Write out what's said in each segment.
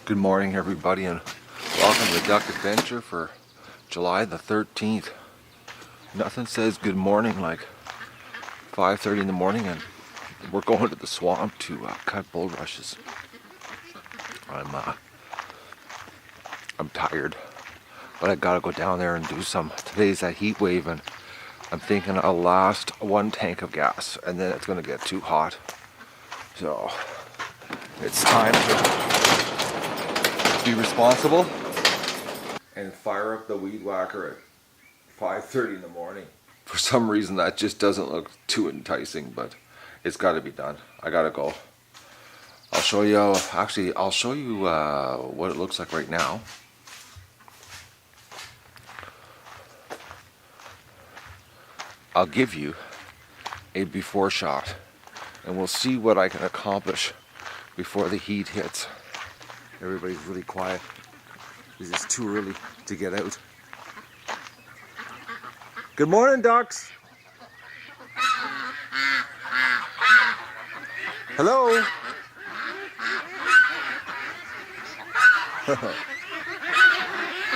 Good morning, everybody, and welcome to Duck Adventure for July the 13th. Nothing says good morning like 5:30 in the morning, and we're going to the swamp to cut bulrushes. I'm tired, but I gotta go down there and do some. Today's that heat wave, and I'm thinking I'll last one tank of gas, and then it's gonna get too hot. So it's time to be responsible and fire up the weed whacker at 5:30 in the morning. For some reason that just doesn't look too enticing, but it's got to be done. I gotta go. I'll show you, I'll show you what it looks like right now. I'll give you a before shot, and we'll see what I can accomplish before the heat hits. Everybody's really quiet because it's too early to get out. Good morning, ducks. Hello.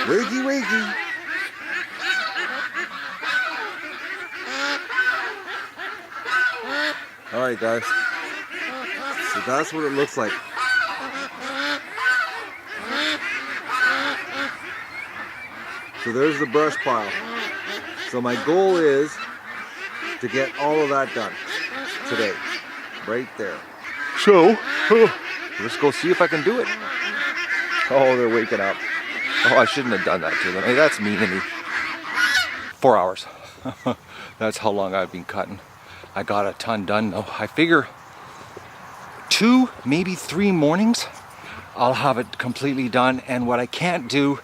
Wakey, wakey. All right, guys. So that's what it looks like. So there's the brush pile. So my goal is to get all of that done today, right there. So, let's go see if I can do it. Oh, they're waking up. Oh, I shouldn't have done that to them. Hey, that's mean of me. 4 hours. That's how long I've been cutting. I got a ton done though. I figure 2, maybe 3 mornings, I'll have it completely done. And what I can't do,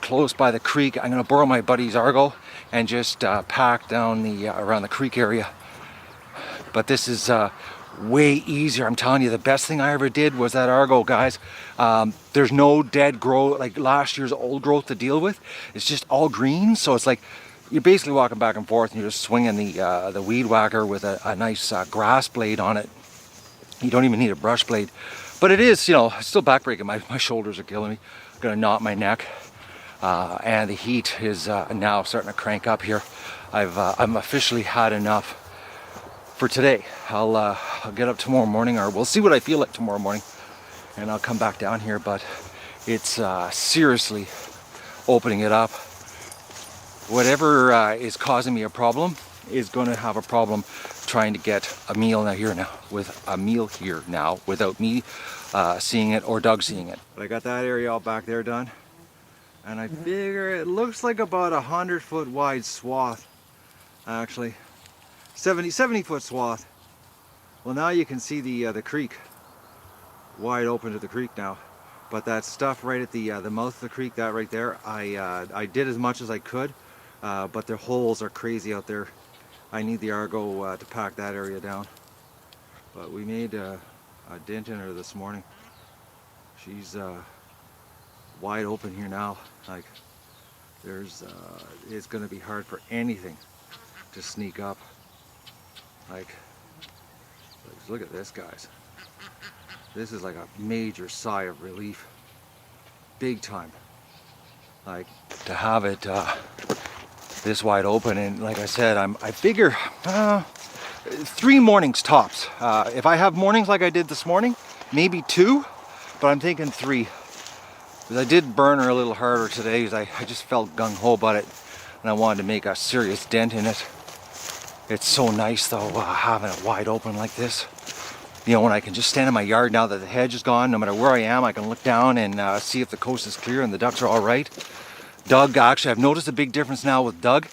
close by the creek, I'm gonna borrow my buddy's Argo and just pack down the around the creek area. But this is way easier. I'm telling you, the best thing I ever did was that Argo, guys. There's no dead growth, like last year's old growth to deal with. It's just all green, so it's like you're basically walking back and forth, and you're just swinging the weed whacker with a nice grass blade on it. You don't even need a brush blade, but it is, you know, still backbreaking. My shoulders are killing me. I'm gonna knot my neck. And the heat is now starting to crank up here. I'm officially had enough for today. I'll get up tomorrow morning, or we'll see what I feel like tomorrow morning, and I'll come back down here. But it's seriously opening it up. Whatever is causing me a problem is going to have a problem trying to get a meal here now without me seeing it or Doug seeing it. But I got that area all back there done. And I figure it looks like about 100-foot wide swath, actually. 70-foot swath. Well, now you can see the creek, wide open to the creek now. But that stuff right at the mouth of the creek, that right there, I did as much as I could, but the holes are crazy out there. I need the Argo to pack that area down. But we made a dent in her this morning. She's wide open here now. Like there's it's going to be hard for anything to sneak up. Like look at this, guys. This is like a major sigh of relief, big time. Like to have it this wide open, and like I said, I figure 3 mornings tops. If I have mornings like I did this morning, maybe 2, but I'm thinking 3. I did burn her a little harder today because I just felt gung-ho about it, and I wanted to make a serious dent in it. It's so nice though, having it wide open like this. You know, when I can just stand in my yard now that the hedge is gone, no matter where I am, I can look down and see if the coast is clear and the ducks are all right. Doug, actually, I've noticed a big difference now with Doug,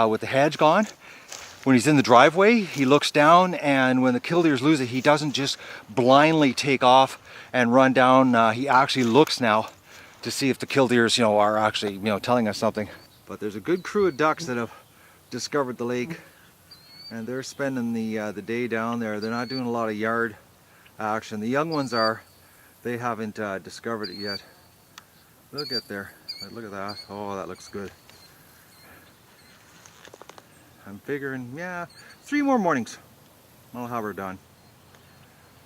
with the hedge gone. When he's in the driveway, he looks down, and when the killdeers lose it, he doesn't just blindly take off and run down. He actually looks now to see if the killdeers, you know, are actually, you know, telling us something. But there's a good crew of ducks that have discovered the lake, and they're spending the day down there. They're not doing a lot of yard action. The young ones are. They haven't discovered it yet. They'll get there. Look at that. Oh, that looks good. I'm figuring, yeah, 3 more mornings I'll have her done.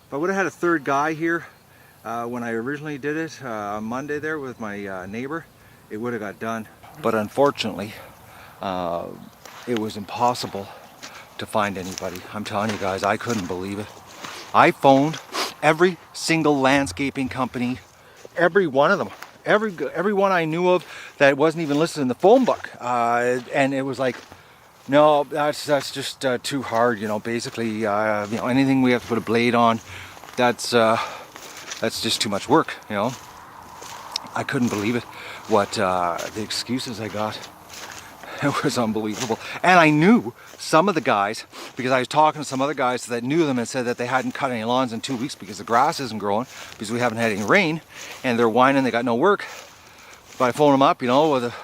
If I would have had a third guy here, When I originally did it on Monday there with my neighbor, it would have got done. But unfortunately, it was impossible to find anybody. I'm telling you guys, I couldn't believe it. I phoned every single landscaping company, every one of them, every one I knew of that wasn't even listed in the phone book, and it was like, no, that's just too hard. You know, basically, you know, anything we have to put a blade on, that's just too much work. You know, I couldn't believe it. What the excuses I got. It was unbelievable. And I knew some of the guys, because I was talking to some other guys that knew them and said that they hadn't cut any lawns in 2 weeks because the grass isn't growing, because we haven't had any rain, and they're whining they got no work. But I phoned them up, you know, with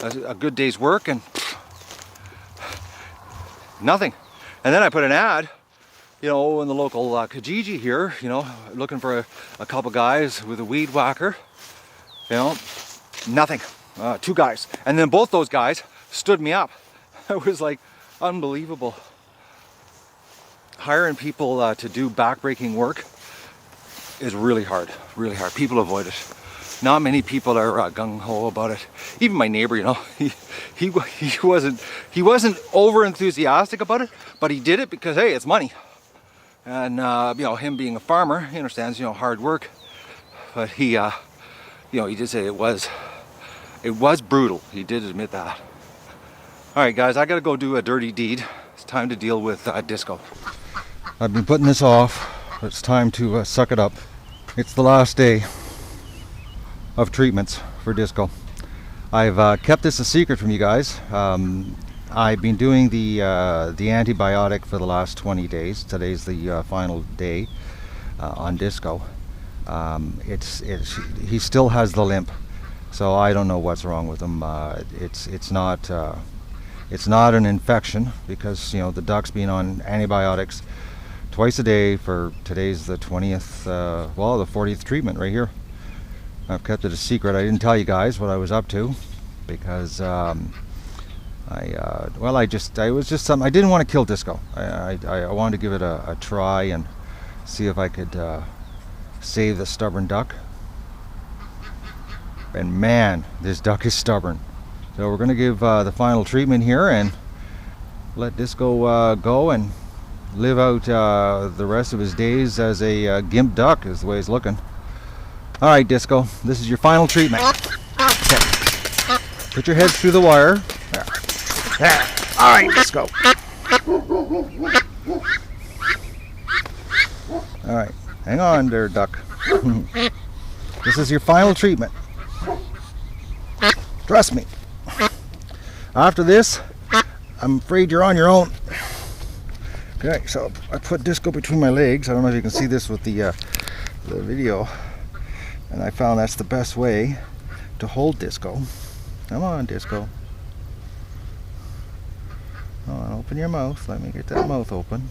a good day's work, and nothing. And then I put an ad, you know, in the local Kijiji here, you know, looking for a couple guys with a weed whacker, you know, nothing. 2 guys. And then both those guys stood me up. It was like unbelievable. Hiring people to do backbreaking work is really hard, really hard. People avoid it. Not many people are gung-ho about it. Even my neighbor, you know, he wasn't over enthusiastic about it, but he did it because, hey, it's money. And you know, him being a farmer, he understands, you know, hard work. But he, you know, he did say it was brutal. He did admit that. All right, guys, I gotta go do a dirty deed. It's time to deal with Disco. I've been putting this off. It's time to suck it up. It's the last day of treatments for Disco. I've kept this a secret from you guys. I've been doing the antibiotic for the last 20 days. Today's the final day on Disco. He still has the limp. So I don't know what's wrong with him. It's not an infection, because, you know, the duck's been on antibiotics twice a day for, today's the 20th, well, the 40th treatment right here. I've kept it a secret. I didn't tell you guys what I was up to, because I didn't want to kill Disco. I wanted to give it a try and see if I could save the stubborn duck. And man, this duck is stubborn. So we're going to give the final treatment here and let Disco go and live out the rest of his days as a gimp duck, is the way he's looking. All right, Disco, this is your final treatment. Okay. Put your head through the wire. There. There. All right, Disco. All right, hang on there, duck. This is your final treatment. Trust me. After this, I'm afraid you're on your own. Okay, so I put Disco between my legs. I don't know if you can see this with the video. And I found that's the best way to hold Disco. Come on, Disco. Come on, open your mouth. Let me get that mouth open.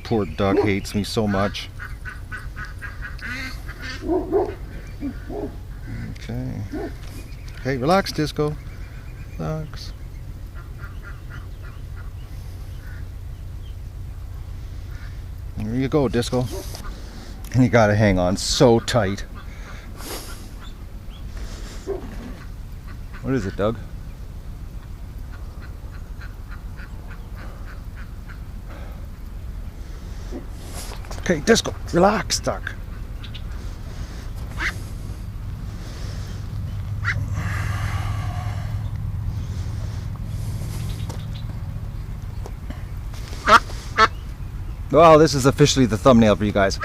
Poor duck hates me so much. Okay. Hey, relax, Disco. Relax. There you go, Disco. And you gotta hang on so tight. What is it, Doug? Okay, Disco, relax, duck. Well, this is officially the thumbnail for you guys.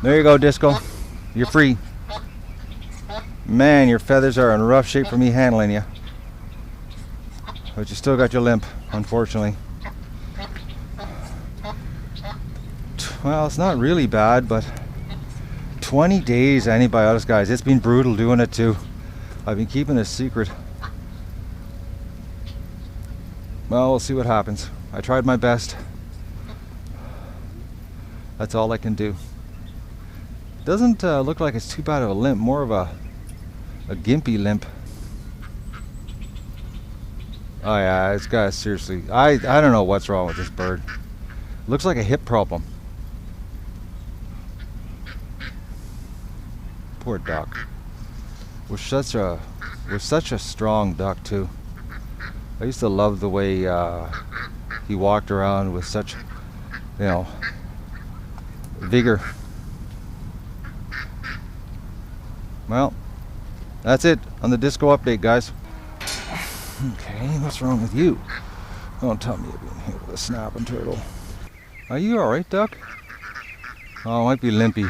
There you go, Disco. You're free. Man, your feathers are in rough shape for me handling you. But you still got your limp, unfortunately. Well, it's not really bad, but 20 days antibiotics, guys. It's been brutal doing it too. I've been keeping it a secret. Well, we'll see what happens. I tried my best. That's all I can do. Doesn't look like it's too bad of a limp, more of a gimpy limp. Oh yeah, it's got seriously. I don't know what's wrong with this bird. Looks like a hip problem. Poor duck. Was such a strong duck too. I used to love the way he walked around with such, vigor. Well, that's it on the disco update, guys. Okay, what's wrong with you? Don't tell me you've been here with a snapping turtle. Are you alright, duck? Oh, it might be limpy.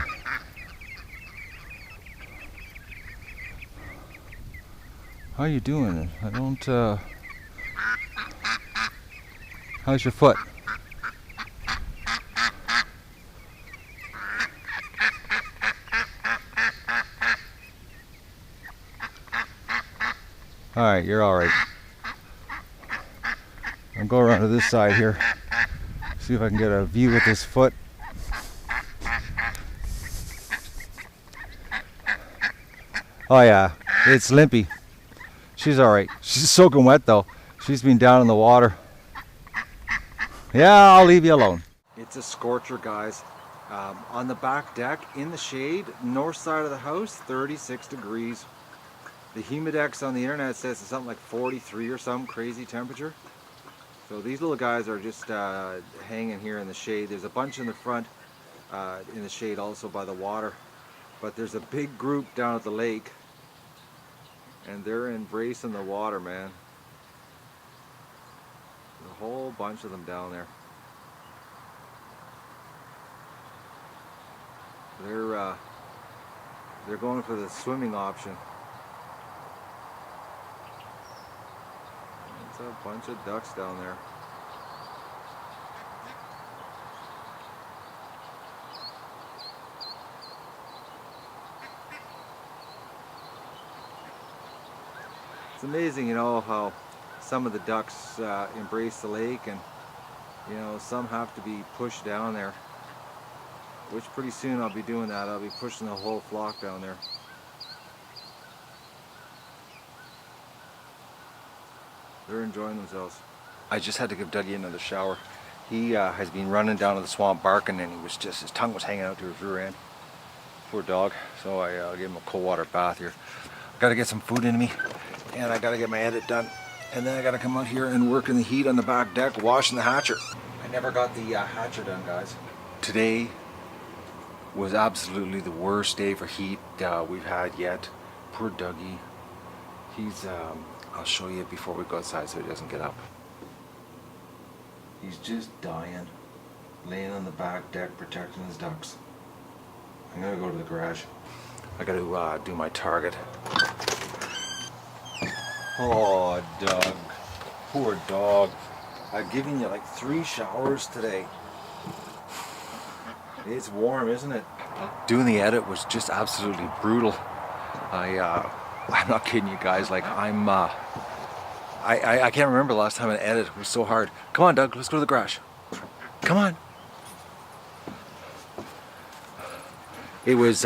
How are you doing? I don't, how's your foot? Alright, you're alright. I'll go around to this side here. See if I can get a view with this foot. Oh yeah, it's limpy. She's alright. She's soaking wet though. She's been down in the water. Yeah, I'll leave you alone. It's a scorcher, guys. On the back deck, in the shade, north side of the house, 36 degrees. The humidex on the internet says it's something like 43 or some crazy temperature. So these little guys are just hanging here in the shade. There's a bunch in the front in the shade also by the water. But there's a big group down at the lake. And they're embracing the water, man. There's a whole bunch of them down there. They're going for the swimming option. It's a bunch of ducks down there. It's amazing, how some of the ducks embrace the lake, and some have to be pushed down there, which pretty soon I'll be doing that. I'll be pushing the whole flock down there. They're enjoying themselves. I just had to give Dougie another shower. He has been running down to the swamp barking, and his tongue was hanging out to his rear end. Poor dog. So I gave him a cold water bath here. Got to get some food into me, and I got to get my edit done. And then I got to come out here and work in the heat on the back deck, washing the hatcher. I never got the hatcher done, guys. Today was absolutely the worst day for heat we've had yet. Poor Dougie. He's, I'll show you before we go outside so he doesn't get up. He's just dying, laying on the back deck protecting his ducks. I'm gonna go to the garage. I gotta do my target. Oh, Doug. Poor dog. I've given you like 3 showers today. It's warm, isn't it? Doing the edit was just absolutely brutal. I'm not kidding you guys. Like I can't remember the last time an edit was so hard. Come on, Doug. Let's go to the garage. Come on. It was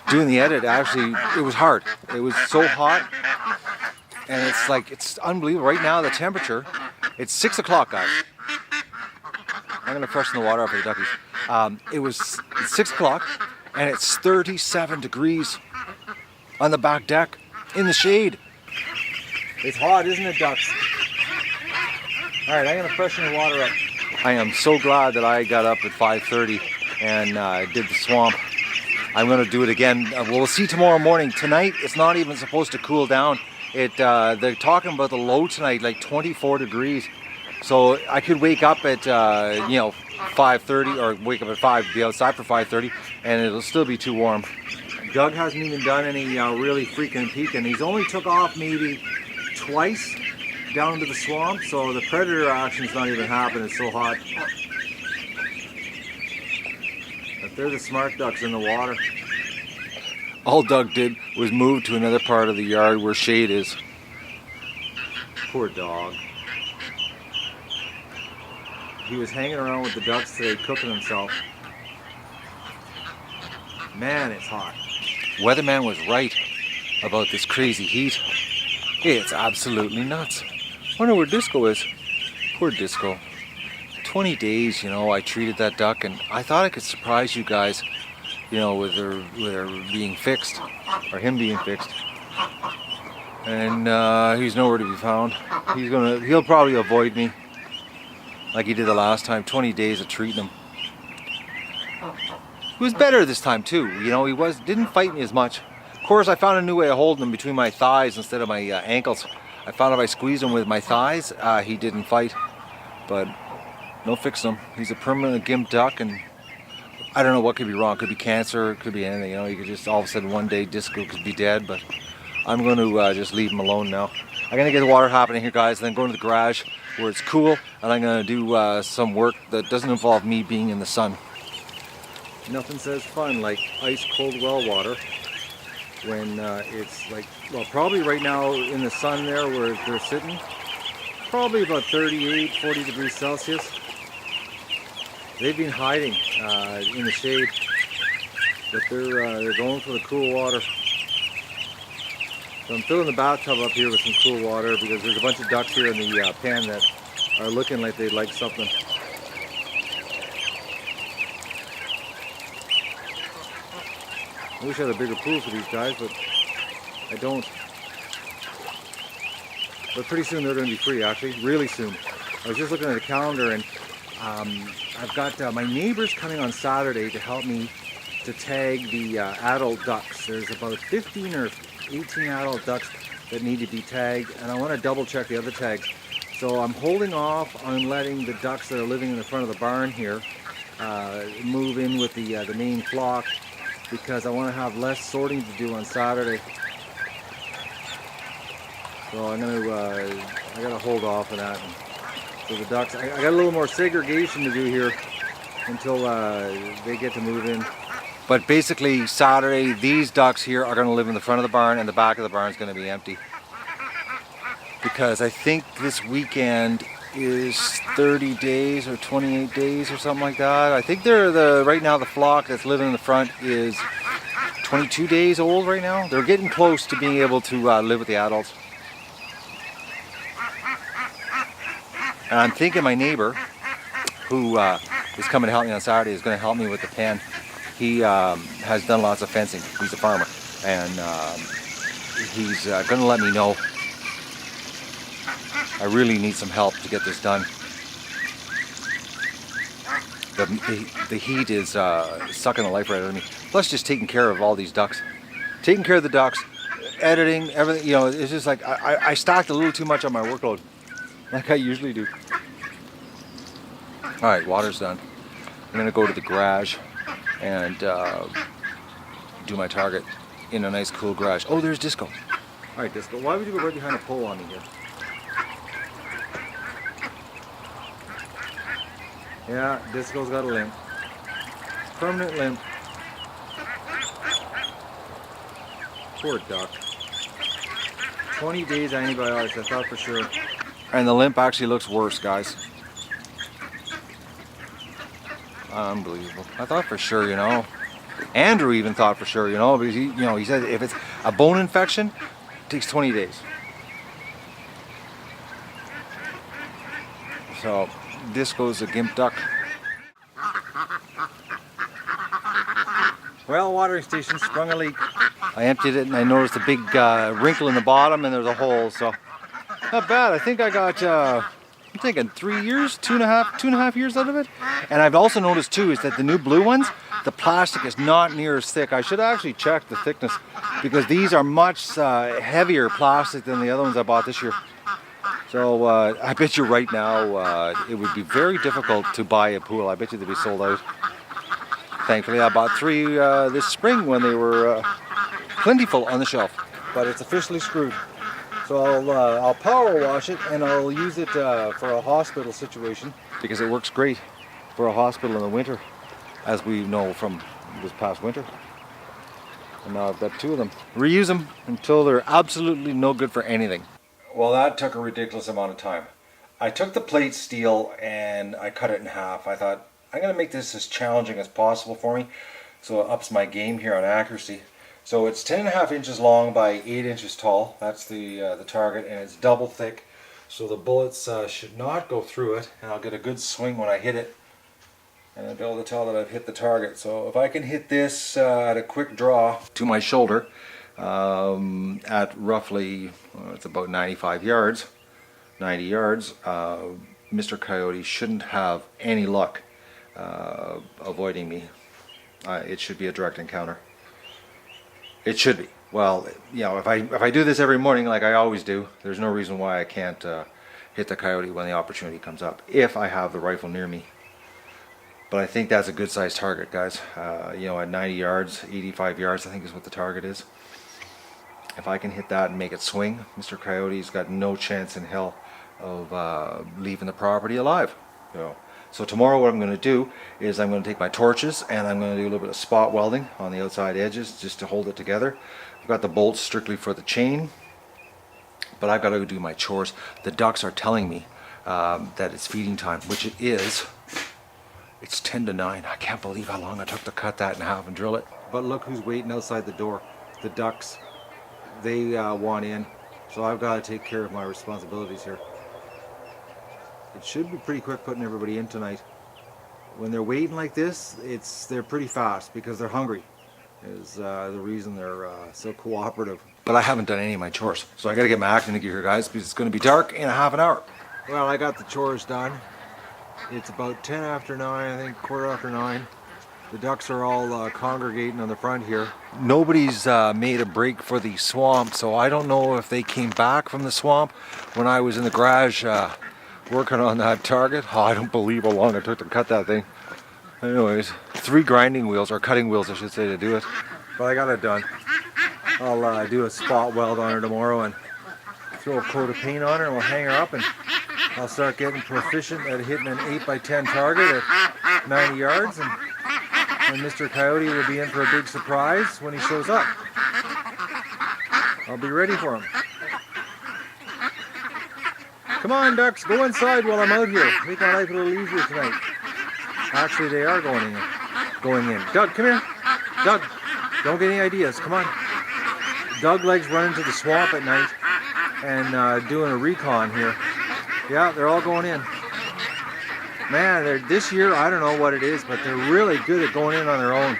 doing the edit. Actually, it was hard. It was so hot, and it's unbelievable. Right now, the temperature. It's 6 o'clock, guys. I'm gonna freshen the water up for the duckies. It's 6 o'clock, and it's 37 degrees on the back deck in the shade. It's hot, isn't it, ducks? All right, I'm gonna freshen the water up. I am so glad that I got up at 5:30 and did the swamp. I'm gonna do it again. We'll see tomorrow morning. Tonight, it's not even supposed to cool down. They're talking about the low tonight, like 24 degrees. So I could wake up at 5:30, or wake up at 5, be outside for 5:30, and it'll still be too warm. Doug hasn't even done any really freaking peeking. He's only took off maybe twice down to the swamp, so the predator action's not even happening. It's so hot. If they're the smart ducks in the water. All Doug did was move to another part of the yard where shade is. Poor dog. He was hanging around with the ducks today, cooking himself. Man, it's hot. Weatherman was right about this crazy heat. It's absolutely nuts. Wonder where Disco is. Poor Disco. 20 days, you know, I treated that duck, and I thought I could surprise you guys, you know, with her being fixed, or him being fixed. And he's nowhere to be found. He'll probably avoid me, like he did the last time. 20 days of treating him. He was better this time too. You know, didn't fight me as much. Of course, I found a new way of holding him between my thighs instead of my ankles. I found if I squeezed him with my thighs, he didn't fight. But no fixing him. He's a permanent gimp duck, and I don't know what could be wrong. Could be cancer, could be anything. You know, you could just all of a sudden one day Disco could be dead. But I'm going to just leave him alone now. I'm going to get the water happening here, guys, and then go into the garage where it's cool, and I'm going to do some work that doesn't involve me being in the sun. Nothing says fun like ice cold well water when it's like, well, probably right now in the sun there where they're sitting, probably about 38, 40 degrees Celsius. They've been hiding in the shade, but they're going for the cool water. So I'm filling the bathtub up here with some cool water because there's a bunch of ducks here in the pan that are looking like they'd like something. I wish I had a bigger pool for these guys, but I don't. But pretty soon they're going to be free, actually, really soon. I was just looking at the calendar, and I've got my neighbors coming on Saturday to help me to tag the adult ducks. There's about 15 or 18 adult ducks that need to be tagged, and I want to double check the other tags. So I'm holding off on letting the ducks that are living in the front of the barn here move in with the main flock, because I want to have less sorting to do on Saturday. So I'm going to, I got to hold off on that. So the ducks, I got a little more segregation to do here until they get to move in. But basically Saturday, these ducks here are going to live in the front of the barn, and the back of the barn is going to be empty. Because I think this weekend is 30 days or 28 days or something like that. I think right now the flock that's living in the front is 22 days old right now. They're getting close to being able to live with the adults. And I'm thinking my neighbor, who is coming to help me on Saturday, is going to help me with the pen. He has done lots of fencing. He's a farmer, and he's going to let me know. I really need some help to get this done. The heat is sucking the life right out of me. Plus just taking care of all these ducks. Taking care of the ducks, editing, everything, you know, it's just like I stacked a little too much on my workload, like I usually do. Alright, water's done. I'm going to go to the garage and do my target in a nice cool garage. Oh, there's Disco. Alright, Disco, why would you go right behind a pole on me here? Yeah, Disco's got a limp. Permanent limp. Poor duck. 20 days antibiotics, I thought for sure. And the limp actually looks worse, guys. Unbelievable. I thought for sure, you know. Andrew even thought for sure, you know, because he said if it's a bone infection, it takes 20 days. So Disco's a gimp duck. Well, watering station sprung a leak. I emptied it and I noticed a big wrinkle in the bottom, and there's a hole, so not bad. I think I got, I'm thinking 3 years, two and a half years out of it. And I've also noticed too is that the new blue ones, the plastic is not near as thick. I should actually check the thickness, because these are much heavier plastic than the other ones I bought this year. So I bet you right now it would be very difficult to buy a pool. I bet you they'd be sold out. Thankfully I bought 3 this spring when they were plentiful on the shelf, but it's officially screwed. So I'll power wash it, and I'll use it for a hospital situation, because it works great for a hospital in the winter, as we know from this past winter. And now I've got 2 of them. Reuse them until they're absolutely no good for anything. Well, that took a ridiculous amount of time. I took the plate steel and I cut it in half. I thought, I'm going to make this as challenging as possible for me, so it ups my game here on accuracy. So it's 10.5 inches long by 8 inches tall. That's the target, and it's double thick. so the bullets should not go through it, and I'll get a good swing when I hit it, and I'll be able to tell that I've hit the target. So if I can hit this at a quick draw to my shoulder at roughly, it's about 95 yards, 90 yards, Mr. Coyote shouldn't have any luck avoiding me. It should be a direct encounter. It should be. Well, you know, if I do this every morning like I always do, there's no reason why I can't hit the coyote when the opportunity comes up, if I have the rifle near me. But I think that's a good sized target, guys. You know, at 90 yards, 85 yards, I think is what the target is. If I can hit that and make it swing, Mr. Coyote's got no chance in hell of leaving the property alive. You know. So tomorrow what I'm going to do is I'm going to take my torches and I'm going to do a little bit of spot welding on the outside edges just to hold it together. I've got the bolts strictly for the chain, but I've got to go do my chores. The ducks are telling me that it's feeding time, which it is. It's 10 to 9. I can't believe how long it took to cut that in half and drill it. But look who's waiting outside the door. The ducks. They want in, so I've got to take care of my responsibilities here. It should be pretty quick putting everybody in tonight. When they're waiting like this, they're pretty fast because they're hungry. Is the reason they're so cooperative. But I haven't done any of my chores, so I got to get my acting gear here, guys, because it's going to be dark in a half an hour. Well, I got the chores done. It's about 10 after 9, I think, quarter after 9. The ducks are all congregating on the front here. Nobody's made a break for the swamp, so I don't know if they came back from the swamp when I was in the garage working on that target. Oh, I don't believe how long it took to cut that thing. Anyways, 3 grinding wheels, or cutting wheels I should say, to do it. But I got it done. I'll do a spot weld on her tomorrow and throw a coat of paint on her and we'll hang her up, and I'll start getting proficient at hitting an 8x10 target at 90 yards, and Mr. Coyote will be in for a big surprise when he shows up. I'll be ready for him. Come on, ducks, go inside while I'm out here. Make my life a little easier tonight. Actually, they are going in. Doug, come here. Doug, don't get any ideas. Come on. Doug likes running to the swamp at night and doing a recon here. Yeah, they're all going in. Man, this year, I don't know what it is, but they're really good at going in on their own.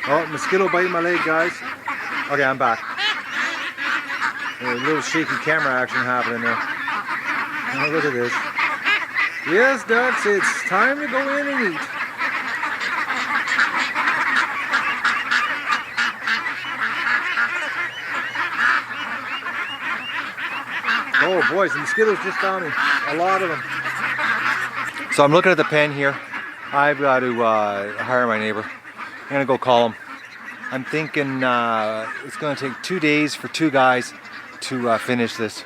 Oh, mosquito biting my leg, guys. Okay, I'm back. A little shaky camera action happening there. Oh, look at this. Yes, ducks, it's time to go in and eat. Oh, boys, the mosquitoes just found me. A lot of them. So I'm looking at the pen here. I've got to hire my neighbor. I'm going to go call him. I'm thinking it's going to take 2 days for 2 guys to finish this.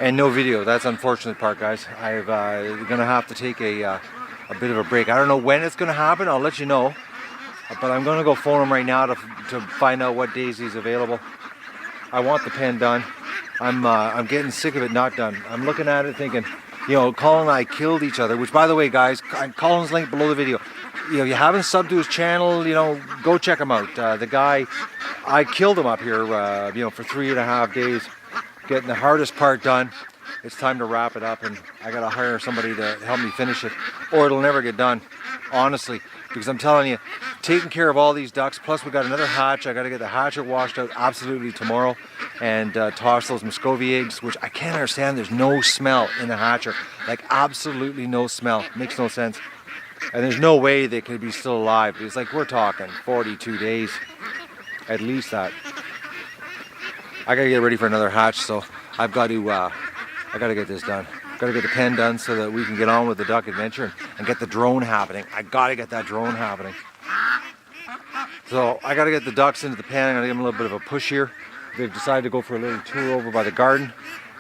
And no video. That's the unfortunate part, guys. I'm going to have to take a bit of a break. I don't know when it's going to happen. I'll let you know. But I'm going to go phone him right now to find out what days he's available. I want the pen done. I'm getting sick of it not done. I'm looking at it thinking, you know, Colin and I killed each other, which, by the way, guys, Colin's link below the video. You know, you haven't subbed to his channel, you know, go check him out. The guy, I killed him up here, you know, for 3.5 days, getting the hardest part done. It's time to wrap it up, and I got to hire somebody to help me finish it, or it'll never get done, honestly. Because I'm telling you, taking care of all these ducks, plus we got another hatch. I got to get the hatchet washed out absolutely tomorrow and toss those Muscovy eggs, which I can't understand. There's no smell in the hatcher, like absolutely no smell. Makes no sense. And there's no way they could be still alive. It's like we're talking 42 days, at least that. I got to get ready for another hatch, so I've got to, I got to get this done. Got to get the pen done so that we can get on with the duck adventure and get the drone happening. I got to get that drone happening. So I got to get the ducks into the pen. I'm going to give them a little bit of a push here. They've decided to go for a little tour over by the garden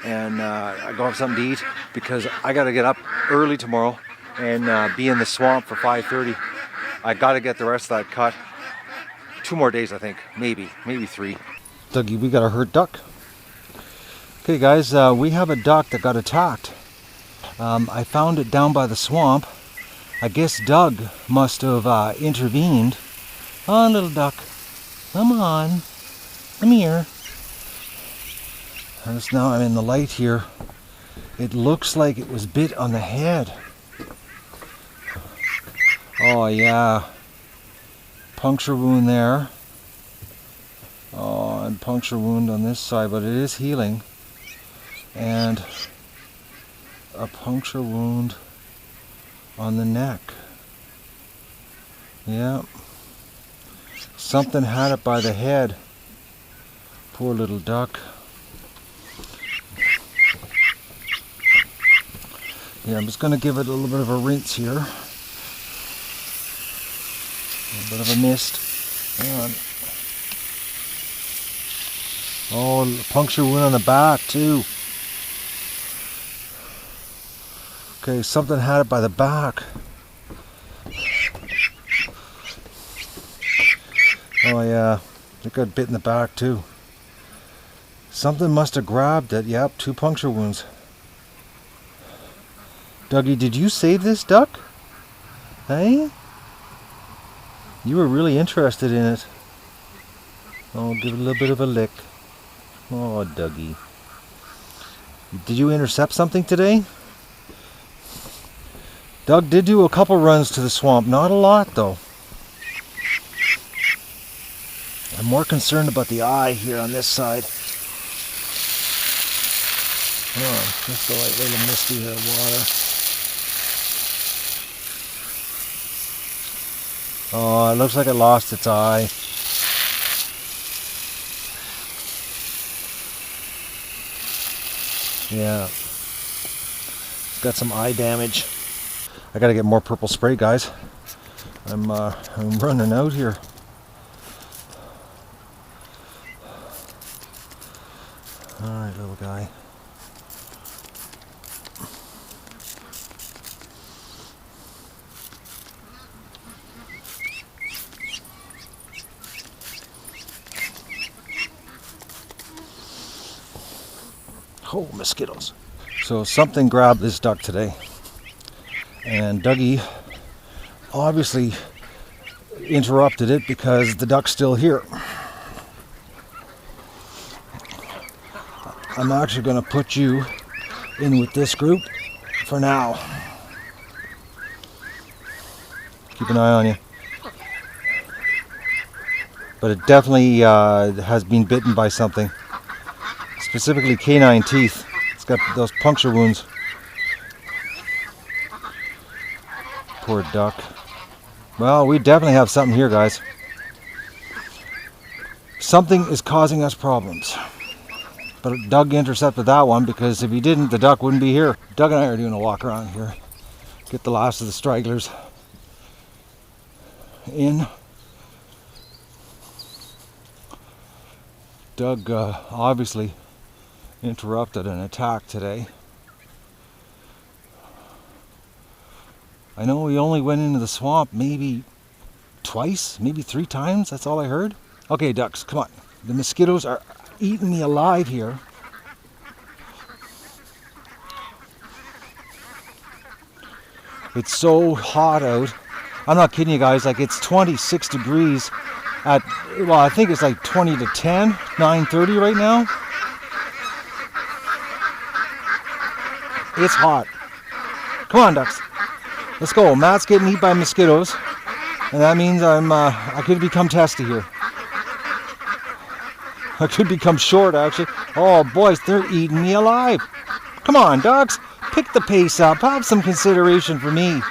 and go have something to eat because I got to get up early tomorrow and be in the swamp for 5:30. I got to get the rest of that cut. 2 more days, I think. Maybe 3. Dougie, we got a hurt duck. Okay, guys, we have a duck that got attacked. I found it down by the swamp. I guess Doug must have intervened. Oh, little duck. Come on. Come here. Just now I'm in the light here. It looks like it was bit on the head. Oh yeah. Puncture wound there. Oh, and puncture wound on this side, but it is healing. And a puncture wound on the neck. Yeah. Something had it by the head. Poor little duck. Yeah, I'm just going to give it a little bit of a rinse here. A little bit of a mist. Hang on. Oh, puncture wound on the back too. Okay, something had it by the back. Oh yeah, it got bit in the back too. Something must have grabbed it. Yep, 2 puncture wounds. Dougie, did you save this duck? Hey? You were really interested in it. Oh, give it a little bit of a lick. Oh, Dougie. Did you intercept something today? Doug did do a couple runs to the swamp. Not a lot, though. I'm more concerned about the eye here on this side. Oh, just a little misty here, water. Oh, it looks like it lost its eye. Yeah. It's got some eye damage. I gotta get more purple spray, guys. I'm running out here. Alright, little guy. Oh, mosquitoes. So something grabbed this duck today. And Dougie obviously interrupted it because the duck's still here. I'm actually going to put you in with this group for now. Keep an eye on you. But it definitely has been bitten by something. Specifically canine teeth. It's got those puncture wounds. Poor duck. Well, we definitely have something here, guys. Something is causing us problems. But Doug intercepted that one because if he didn't, the duck wouldn't be here. Doug and I are doing a walk around here. Get the last of the stragglers in. Doug obviously interrupted an attack today. I know we only went into the swamp maybe twice, maybe 3 times. That's all I heard. Okay, ducks, come on. The mosquitoes are eating me alive here. It's so hot out. I'm not kidding you guys, like it's 26 degrees at, well, I think it's like 20 to 10, 9:30 right now. It's hot. Come on, ducks. Let's go. Matt's getting eaten by mosquitoes. And that means I could become testy here. I could become short, actually. Oh, boys, they're eating me alive. Come on, dogs. Pick the pace up. Have some consideration for me.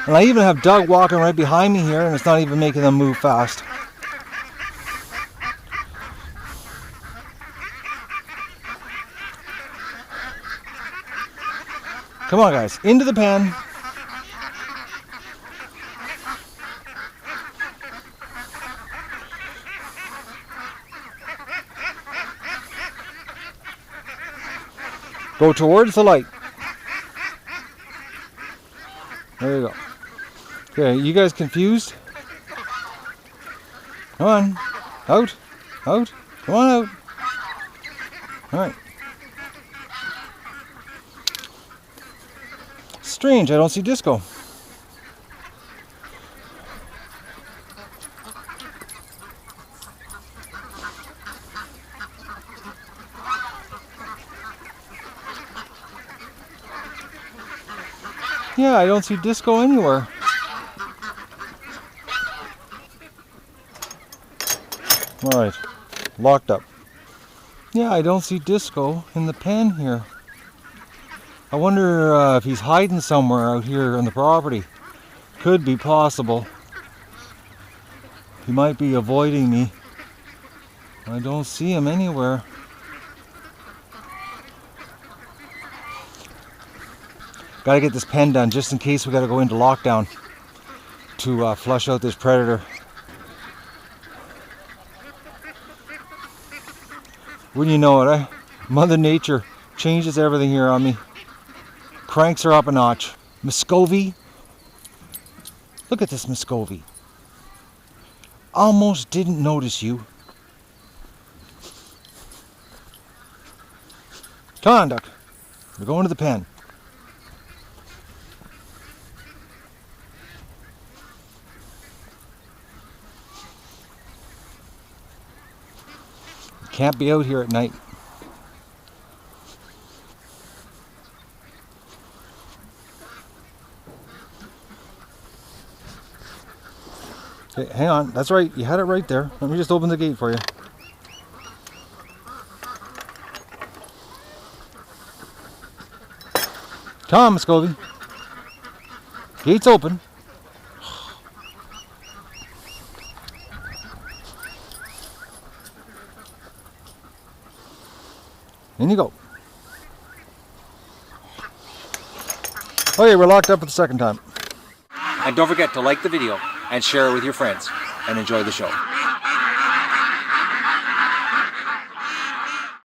And I even have Doug walking right behind me here, and it's not even making them move fast. Come on, guys. Into the pen. Go towards the light. There you go. Okay, you guys confused? Come on. Out. Out. Come on out. All right. Strange, I don't see Disco. Yeah, I don't see Disco anywhere. Alright, locked up. Yeah, I don't see Disco in the pen here. I wonder if he's hiding somewhere out here on the property. Could be possible. He might be avoiding me. I don't see him anywhere. Gotta get this pen done just in case we gotta go into lockdown to flush out this predator. Wouldn't you know it, eh? Mother Nature changes everything here on me. Cranks her up a notch. Muscovy. Look at this Muscovy. Almost didn't notice you. Come on, duck. We're going to the pen. Can't be out here at night. Okay, hang on. That's right. You had it right there. Let me just open the gate for you. Come on, Muscovy. Gate's open. In you go. Okay, we're locked up for the second time. And don't forget to like the video and share it with your friends and enjoy the show.